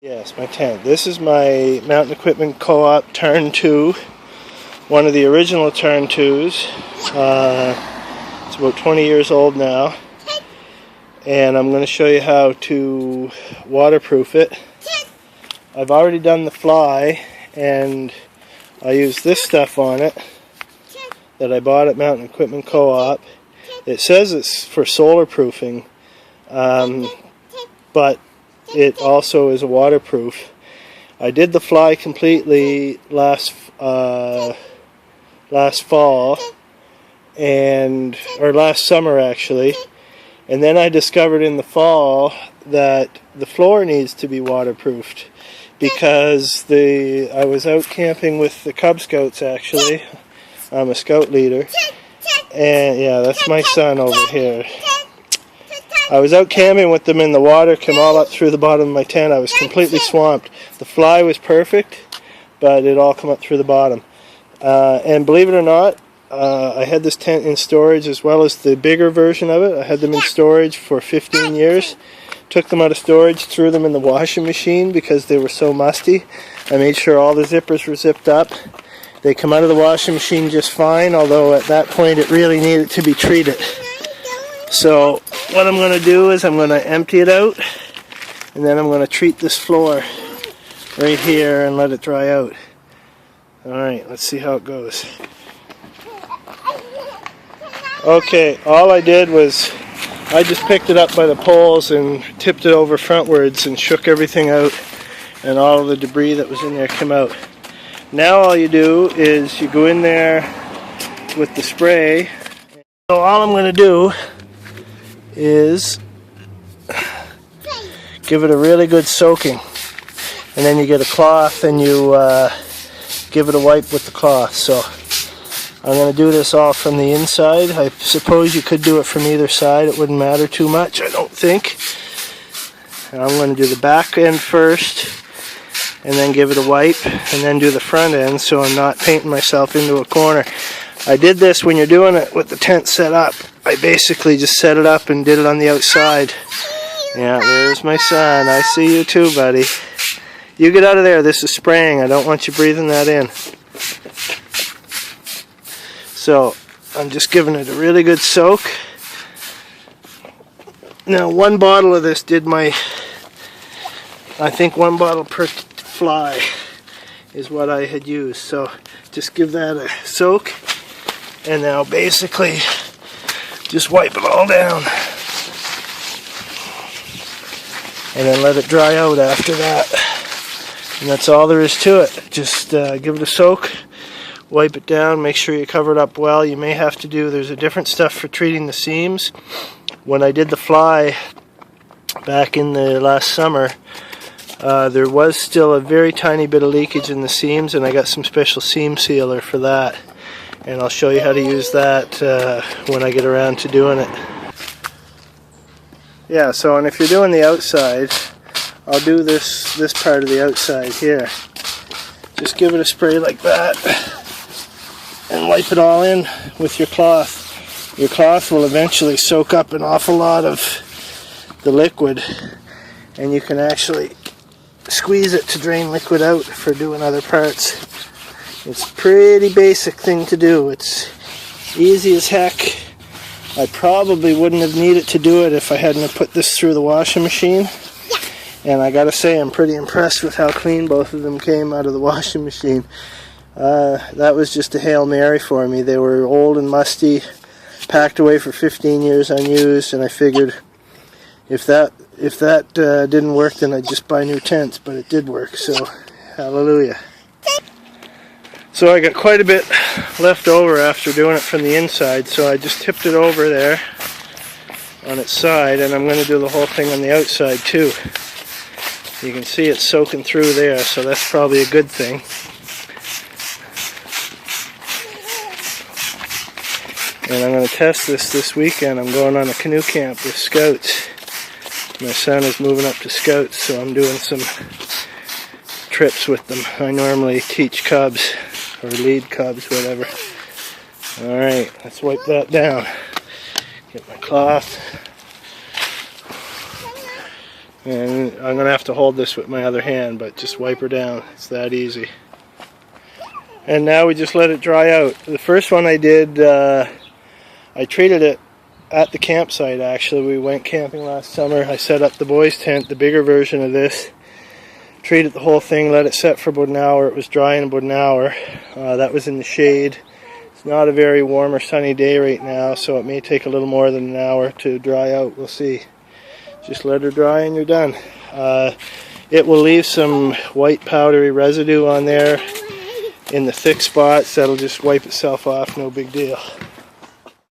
Yes, my tent. This is my Mountain Equipment Co-op Turn 2. One of the original Turn 2s. It's about 20 years old now. And I'm going to show you how to waterproof it. I've already done the fly, and I use this stuff on it that I bought at Mountain Equipment Co-op. It says it's for solar proofing, but it also is a waterproof. I did the fly completely last fall, or last summer actually, and then I discovered in the fall that the floor needs to be waterproofed because I was out camping with the Cub Scouts actually. I'm a scout leader, and yeah, that's my son over here. I was out camping with them and the water came all up through the bottom of my tent. I was completely swamped. The fly was perfect, but it all came up through the bottom. And believe it or not, I had this tent in storage as well as the bigger version of it. I had them in storage for 15 years. Took them out of storage, threw them in the washing machine because they were so musty. I made sure all the zippers were zipped up. They come out of the washing machine just fine, although at that point it really needed to be treated. So what I'm going to do is I'm going to empty it out, and then I'm going to treat this floor right here and let it dry out. Alright, let's see how it goes. Okay, all I did was I just picked it up by the poles and tipped it over frontwards and shook everything out, and all of the debris that was in there came out. Now all you do is you go in there with the spray. So all I'm going to do is give it a really good soaking, and then you get a cloth and you give it a wipe with the cloth. So I'm going to do this all from the inside. I suppose you could do it from either side. It wouldn't matter too much, I don't think. And I'm going to do the back end first and then give it a wipe, and then do the front end so I'm not painting myself into a corner. I did this when you're doing it with the tent set up. I basically just set it up and did it on the outside. Yeah, there's my son. I see you too, buddy. You get out of there. This is spraying. I don't want you breathing that in. So I'm just giving it a really good soak. Now one bottle of this did I think one bottle per fly is what I had used. So just give that a soak. And now basically just wipe it all down and then let it dry out after that. And that's all there is to it. Just give it a soak, wipe it down, make sure you cover it up well. You may have to there's a different stuff for treating the seams. When I did the fly back in the last summer, there was still a very tiny bit of leakage in the seams, and I got some special seam sealer for that. And I'll show you how to use that when I get around to doing it. Yeah, so and if you're doing the outside, I'll do this part of the outside here. Just give it a spray like that and wipe it all in with your cloth. Your cloth will eventually soak up an awful lot of the liquid, and you can actually squeeze it to drain liquid out for doing other parts. It's a pretty basic thing to do. It's easy as heck. I probably wouldn't have needed to do it if I hadn't have put this through the washing machine. And I gotta say, I'm pretty impressed with how clean both of them came out of the washing machine. That was just a Hail Mary for me. They were old and musty, packed away for 15 years unused, and I figured if that didn't work, then I'd just buy new tents, but it did work, so hallelujah. So I got quite a bit left over after doing it from the inside, so I just tipped it over there on its side, and I'm going to do the whole thing on the outside too. You can see it's soaking through there, so that's probably a good thing. And I'm going to test this weekend. I'm going on a canoe camp with Scouts. My son is moving up to Scouts, so I'm doing some trips with them. I normally teach cubs, or lead cubs, whatever. Alright, let's wipe that down. Get my cloth. And I'm going to have to hold this with my other hand, but just wipe her down. It's that easy. And now we just let it dry out. The first one I did, I treated it at the campsite actually. We went camping last summer. I set up the boys' tent, the bigger version of this. Treated the whole thing, let it set for about an hour. It was dry in about an hour. That was in the shade. It's not a very warm or sunny day right now, so it may take a little more than an hour to dry out. We'll see. Just let her dry and you're done. It will leave some white powdery residue on there in the thick spots. That'll just wipe itself off, no big deal.